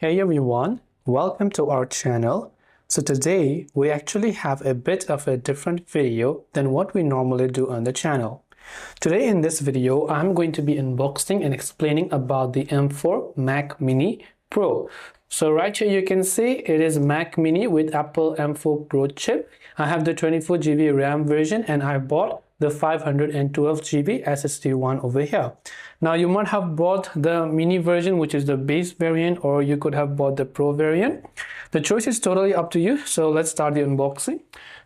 Hey everyone, welcome to our channel. So today we actually have a bit of a different video than what we normally do on the channel. Today in this video, I'm going to be unboxing and explaining about the M4 Mac Mini Pro. So right here you can see it is Mac Mini with Apple M4 Pro chip. I have the 24GB RAM version and I bought the 512GB SSD one over here. Now you might have bought the mini version, which is the base variant, or you could have bought the Pro variant. The choice is totally up to you. So let's start the unboxing.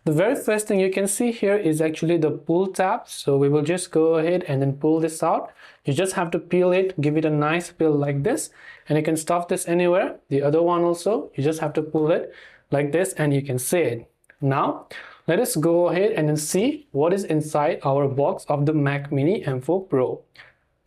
The very first thing you can see here is actually the pull tab. So we will just go ahead and then pull this out. You just have to peel it, give it a nice peel like this, and you can stuff this anywhere. The other one also, you just have to pull it like this and you can see it. Now let us go ahead and then see what is inside our box of the Mac Mini M4 Pro.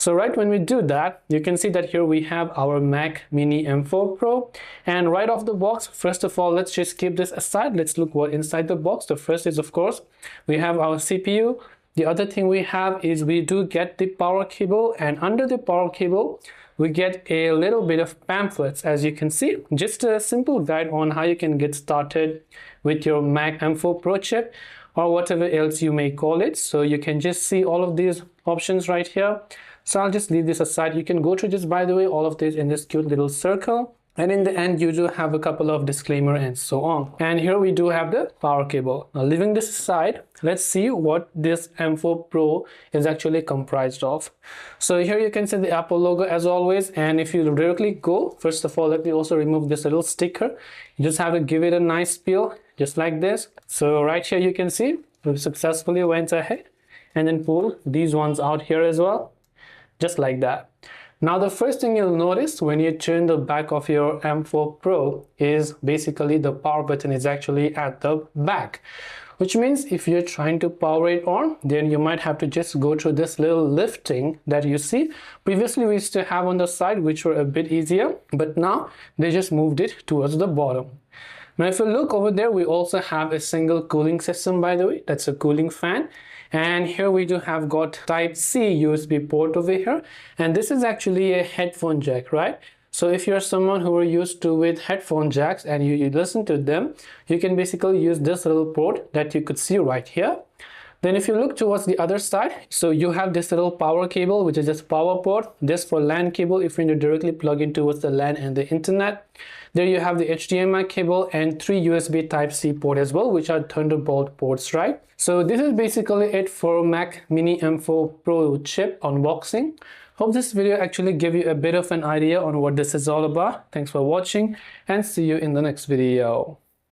So right when we do that, you can see that here we have our Mac Mini M4 Pro, and right off the box, first of all, let's just keep this aside. Let's look what inside the box. The first is, of course, we have our CPU. The other thing we have is we do get the power cable, and under the power cable we get a little bit of pamphlets, as you can see, just a simple guide on how you can get started with your Mac M4 Pro chip or whatever else you may call it. So you can just see all of these options right here. So I'll just leave this aside. You can go through just, by the way, all of this in this cute little circle. And in the end, you do have a couple of disclaimer and so on. And here we do have the power cable. Now leaving this aside, let's see what this M4 Pro is actually comprised of. So here you can see the Apple logo as always. And if you directly go, first of all, let me also remove this little sticker. You just have to give it a nice peel, just like this. So right here you can see we successfully went ahead and then pulled these ones out here as well, just like that. Now the first thing you'll notice when you turn the back of your M4 Pro is basically the power button is actually at the back, which means if you're trying to power it on, then you might have to just go through this little lifting that you see. Previously we used to have on the side, which were a bit easier, but now they just moved it towards the bottom. Now if you look over there, we also have a single cooling system, by the way. That's a cooling fan. And here we do have got Type-C USB port over here. And this is actually a headphone jack, right? So if you're someone who are used to with headphone jacks and you listen to them, you can basically use this little port that you could see right here. Then if you look towards the other side, so you have this little power cable, which is just power port. This for LAN cable if you need to directly plug in towards the LAN and the internet. There you have the HDMI cable and 3 USB Type-C port as well, which are Thunderbolt ports, right? So this is basically it for Mac Mini M4 Pro chip unboxing. Hope this video actually gave you a bit of an idea on what this is all about. Thanks for watching and see you in the next video.